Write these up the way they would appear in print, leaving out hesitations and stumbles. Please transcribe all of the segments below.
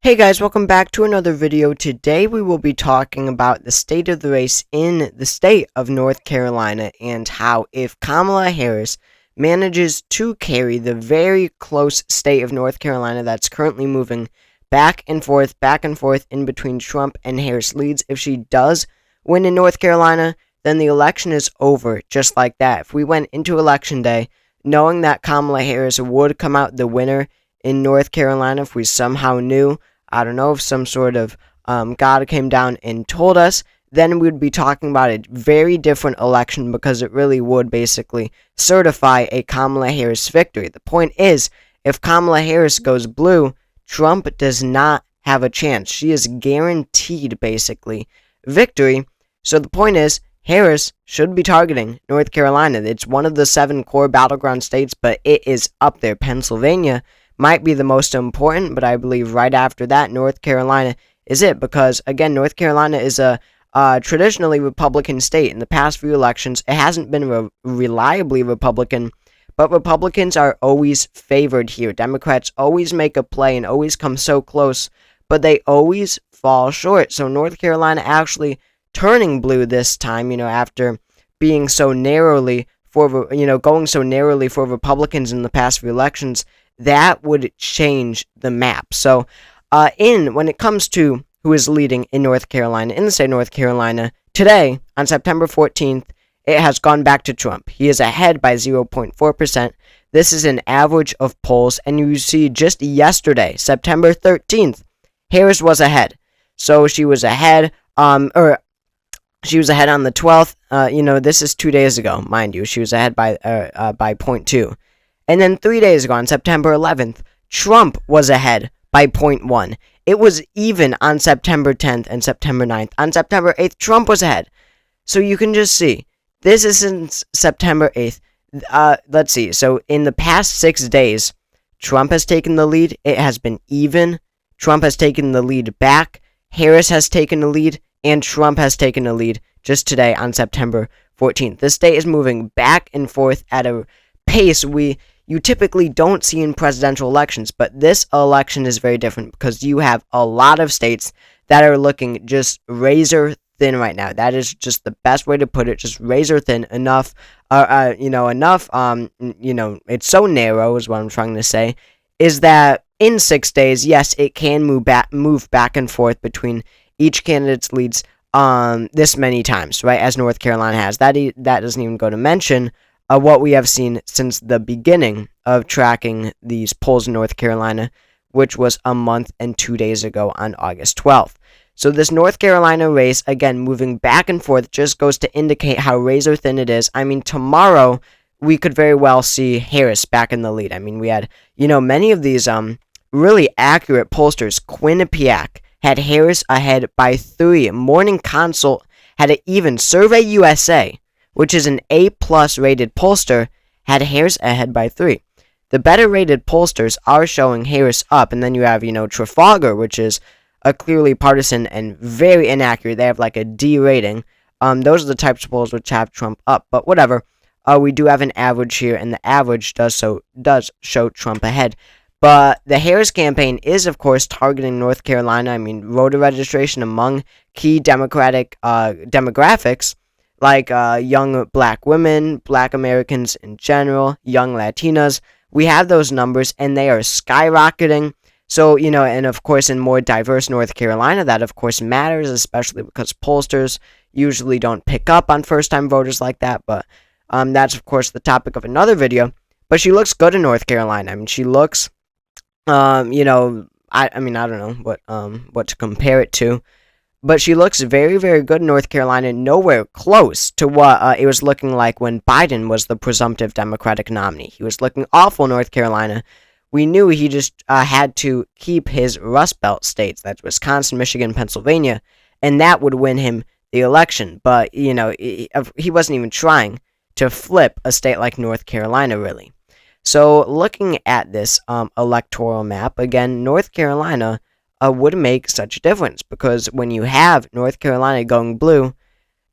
Hey guys, welcome back to another video. Today we will be talking about the state of the race in the state of North Carolina and how if Kamala Harris manages to carry the very close state of North Carolina that's currently moving back and forth in between Trump and Harris leads, if she does win in North Carolina, then the election is over just like that. If we went into election day knowing that Kamala Harris would come out the winner in North Carolina, if we somehow knew, I don't know, if some sort of God came down and told us, then we would be talking about a very different election because it really would basically certify a Kamala Harris victory. The point is, if Kamala Harris goes blue, Trump does not have a chance. She is guaranteed, basically, victory. So the point is, Harris should be targeting North Carolina. It's one of the 7 core battleground states, but it is up there. Pennsylvania might be the most important, but I believe right after that, North Carolina is it. Because, again, North Carolina is a traditionally Republican state. In the past few elections, it hasn't been reliably Republican, but Republicans are always favored here. Democrats always make a play and always come so close, but they always fall short. So North Carolina actually turning blue this time, after being so narrowly going so narrowly for Republicans in the past few elections, that would change the map. So, when it comes to who is leading in North Carolina, in the state of North Carolina, today, on September 14th, it has gone back to Trump. He is ahead by 0.4%. This is an average of polls, and you see just yesterday, September 13th, Harris was ahead. So she was ahead, she was ahead on the 12th. This is 2 days ago, mind you. She was ahead by 0.2. And then 3 days ago, on September 11th, Trump was ahead by 0.1. It was even on September 10th and September 9th. On September 8th, Trump was ahead. So you can just see, this is since September 8th. Let's see. So in the past 6 days, Trump has taken the lead. It has been even. Trump has taken the lead back. Harris has taken the lead. And Trump has taken the lead just today on September 14th. This state is moving back and forth at a pace you typically don't see in presidential elections, but this election is very different because you have a lot of states that are looking just razor thin right now. That is just the best way to put it, just razor thin. Enough, it's so narrow is what I'm trying to say, is that in 6 days, yes, it can move back and forth between each candidate's leads this many times, right, as North Carolina has. That doesn't even go to mention what we have seen since the beginning of tracking these polls in North Carolina, which was a month and 2 days ago on August 12th. So this North Carolina race, again, moving back and forth, just goes to indicate how razor thin it is. I mean, tomorrow, we could very well see Harris back in the lead. I mean, we had, many of these really accurate pollsters. Quinnipiac had Harris ahead by 3. Morning Consult had it even. Survey USA, which is an A-plus rated pollster, had Harris ahead by 3. The better rated pollsters are showing Harris up, and then you have, Trafalgar, which is a clearly partisan and very inaccurate. They have like a D rating. Those are the types of polls which have Trump up, but whatever. We do have an average here, and the average does show Trump ahead. But the Harris campaign is, of course, targeting North Carolina. I mean, voter registration among key Democratic demographics, like young black women, black Americans in general, young Latinas. We have those numbers, and they are skyrocketing. So, and of course, in more diverse North Carolina, that, of course, matters, especially because pollsters usually don't pick up on first-time voters like that. But that's, of course, the topic of another video. But she looks good in North Carolina. I mean, she looks... I don't know what to compare it to, but she looks very, very good in North Carolina, nowhere close to what it was looking like when Biden was the presumptive Democratic nominee. He was looking awful in North Carolina. We knew he just had to keep his Rust Belt states, that's Wisconsin, Michigan, Pennsylvania, and that would win him the election. But, he wasn't even trying to flip a state like North Carolina, really. So, looking at this electoral map, again, North Carolina would make such a difference, because when you have North Carolina going blue,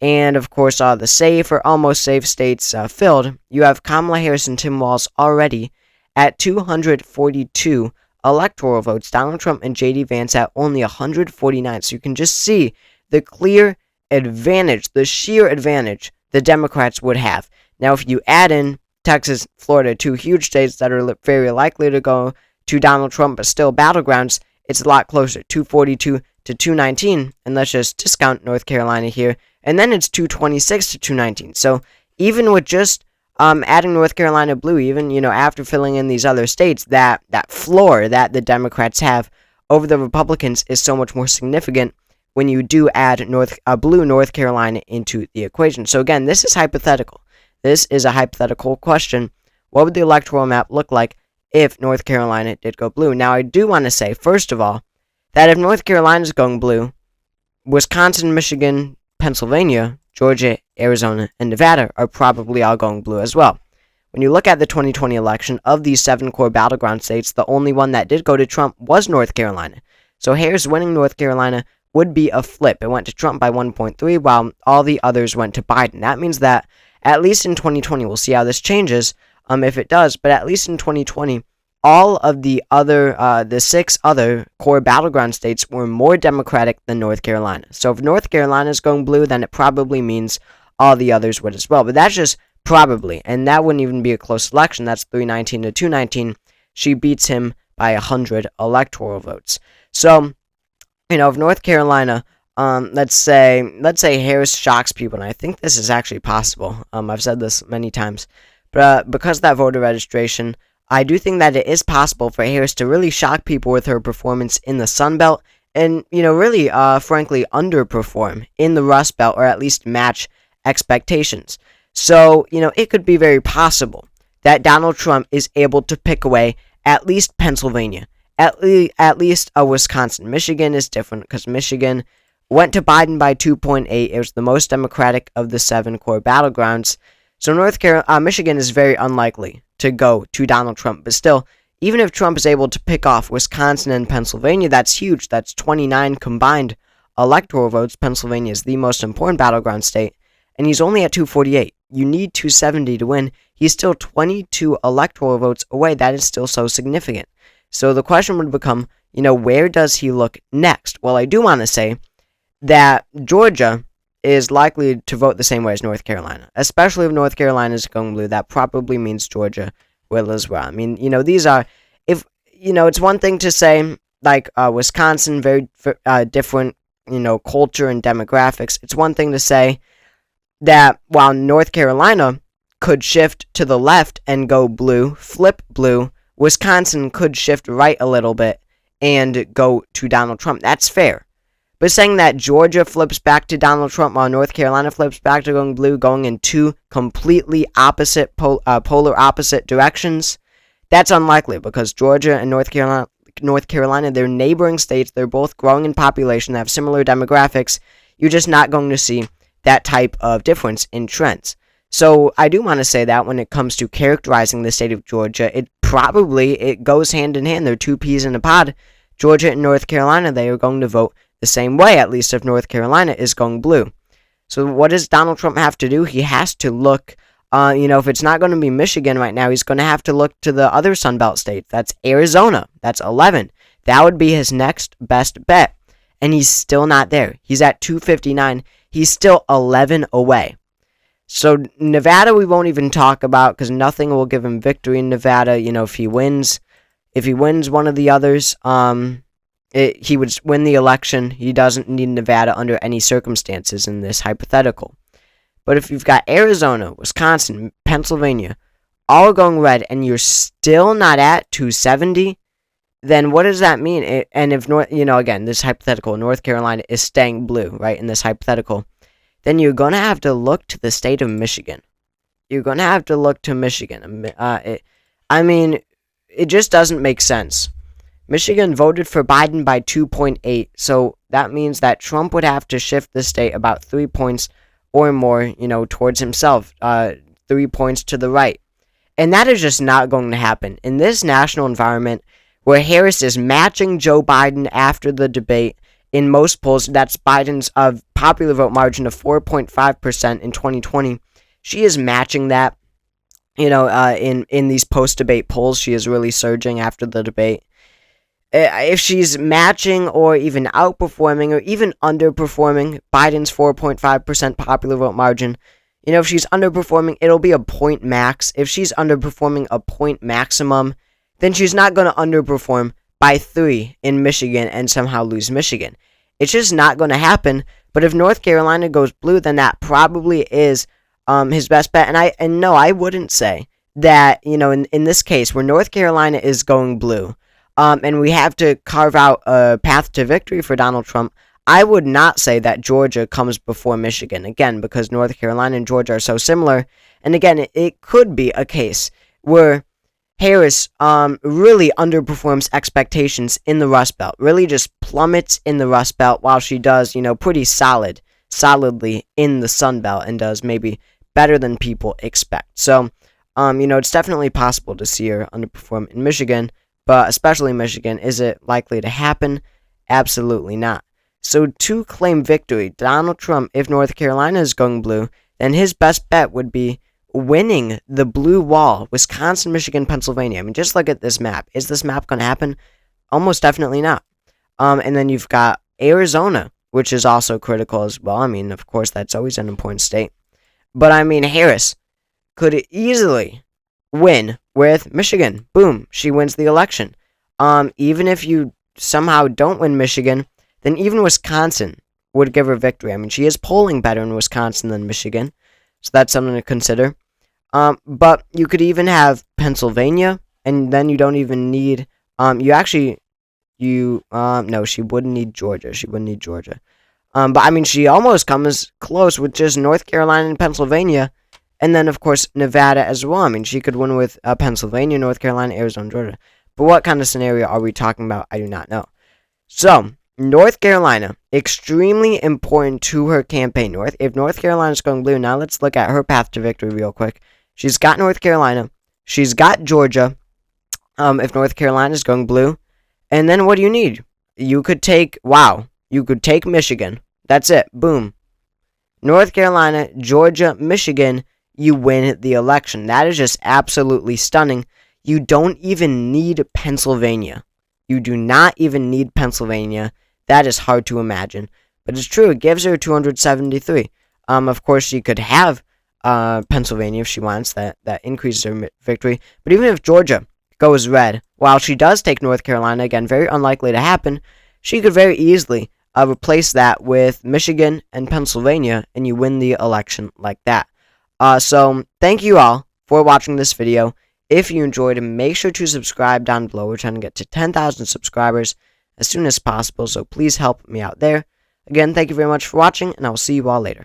and of course all the safe or almost safe states filled, you have Kamala Harris and Tim Walz already at 242 electoral votes. Donald Trump and J.D. Vance at only 149. So you can just see the clear advantage, the sheer advantage the Democrats would have. Now, if you add in Texas, Florida, two huge states that are very likely to go to Donald Trump, but still battlegrounds, it's a lot closer, 242 to 219, and let's just discount North Carolina here, and then it's 226 to 219. So even with just adding North Carolina blue, even after filling in these other states, that floor that the Democrats have over the Republicans is so much more significant when you do add blue North Carolina into the equation. So again, this is hypothetical. This is a hypothetical question. What would the electoral map look like if North Carolina did go blue? Now, I do want to say, first of all, that if North Carolina is going blue, Wisconsin, Michigan, Pennsylvania, Georgia, Arizona, and Nevada are probably all going blue as well. When you look at the 2020 election, of these 7 core battleground states, the only one that did go to Trump was North Carolina. So Harris winning North Carolina would be a flip. It went to Trump by 1.3, while all the others went to Biden. That means that, at least in 2020, we'll see how this changes, if it does, but at least in 2020, all of the 6 other core battleground states were more Democratic than North Carolina. So if North Carolina is going blue, then it probably means all the others would as well. But that's just probably, and that wouldn't even be a close election. That's 319 to 219. She beats him by 100 electoral votes. So, if North Carolina, let's say Harris shocks people, and I think this is actually possible. I've said this many times, but because of that voter registration, I do think that it is possible for Harris to really shock people with her performance in the Sun Belt, and really, frankly, underperform in the Rust Belt, or at least match expectations. So, it could be very possible that Donald Trump is able to pick away at least Pennsylvania. At least Wisconsin. Michigan is different because Michigan went to Biden by 2.8. It was the most Democratic of the 7 core battlegrounds. So Michigan is very unlikely to go to Donald Trump. But still, even if Trump is able to pick off Wisconsin and Pennsylvania, that's huge. That's 29 combined electoral votes. Pennsylvania is the most important battleground state, and he's only at 248. You need 270 to win. He's still 22 electoral votes away. That is still so significant. So the question would become, where does he look next? Well, I do want to say that Georgia is likely to vote the same way as North Carolina, especially if North Carolina is going blue. That probably means Georgia will as well. I mean, these are, it's one thing to say, like, Wisconsin, very different, culture and demographics. It's one thing to say that while North Carolina could shift to the left and go blue, flip blue, Wisconsin could shift right a little bit and go to Donald Trump. That's fair. But saying that Georgia flips back to Donald Trump while North Carolina flips back to going blue, going in two completely opposite, polar opposite directions, that's unlikely because Georgia and North Carolina, they're neighboring states. They're both growing in population. They have similar demographics. You're just not going to see that type of difference in trends. So I do want to say that when it comes to characterizing the state of Georgia, it goes hand in hand. They're two peas in a pod. Georgia and North Carolina, they are going to vote the same way, at least if North Carolina is going blue. So what does Donald Trump have to do? He has to look, if it's not going to be Michigan right now, he's going to have to look to the other Sunbelt states. That's Arizona. That's 11. That would be his next best bet. And he's still not there. He's at 259. He's still 11 away. So Nevada we won't even talk about because nothing will give him victory in Nevada. If he wins one of the others, he would win the election. He doesn't need Nevada under any circumstances in this hypothetical. But if you've got Arizona, Wisconsin, Pennsylvania, all going red, and you're still not at 270, then what does that mean? And if again, this hypothetical, North Carolina is staying blue, right? In this hypothetical, then you're going to have to look to the state of Michigan. You're going to have to look to Michigan. It just doesn't make sense. Michigan voted for Biden by 2.8, so that means that Trump would have to shift the state about 3 points or more, towards himself, 3 points to the right. And that is just not going to happen. In this national environment where Harris is matching Joe Biden after the debate, in most polls, that's Biden's popular vote margin of 4.5% in 2020. She is matching that, in these post-debate polls. She is really surging after the debate. if she's matching or even outperforming or even underperforming Biden's 4.5% popular vote margin, if she's underperforming, it'll be a point max. If she's underperforming a point maximum, then she's not going to underperform by 3 in Michigan and somehow lose Michigan. It's just not going to happen. But if North Carolina goes blue, then that probably is his best bet. And no, I wouldn't say that, in this case, where North Carolina is going blue, and we have to carve out a path to victory for Donald Trump, I would not say that Georgia comes before Michigan, again, because North Carolina and Georgia are so similar. And again, it could be a case where Harris really underperforms expectations in the Rust Belt, really just plummets in the Rust Belt, while she does, pretty solidly in the Sun Belt, and does maybe better than people expect. So, it's definitely possible to see her underperform in Michigan, but especially Michigan. Is it likely to happen? Absolutely not. So to claim victory, Donald Trump, if North Carolina is going blue, then his best bet would be winning the blue wall, Wisconsin, Michigan, Pennsylvania. I mean, just look at this map. Is this map going to happen? Almost definitely not. And then you've got Arizona, which is also critical as well. I mean, of course, that's always an important state. But I mean, Harris could easily win with Michigan. Boom, she wins the election. Even if you somehow don't win Michigan, then even Wisconsin would give her victory. I mean, she is polling better in Wisconsin than Michigan, so that's something to consider. But you could even have Pennsylvania, and then you don't even need, no, she wouldn't need Georgia. But I mean, she almost comes close with just North Carolina and Pennsylvania, and then, of course, Nevada as well. I mean, she could win with Pennsylvania, North Carolina, Arizona, Georgia. But what kind of scenario are we talking about? I do not know. So, North Carolina, extremely important to her campaign. If North Carolina is going blue, now let's look at her path to victory real quick. She's got North Carolina. She's got Georgia, if North Carolina is going blue. And then what do you need? You could take Michigan. That's it. Boom. North Carolina, Georgia, Michigan, you win the election. That is just absolutely stunning. You don't even need Pennsylvania. You do not even need Pennsylvania. That is hard to imagine. But it's true. It gives her 273. Of course, she could have Pennsylvania if she wants. That increases her victory. But even if Georgia goes red, while she does take North Carolina, again, very unlikely to happen, she could very easily replace that with Michigan and Pennsylvania, and you win the election like that. So, thank you all for watching this video. If you enjoyed, make sure to subscribe down below. We're trying to get to 10,000 subscribers as soon as possible, so please help me out there. Again, thank you very much for watching, and I will see you all later.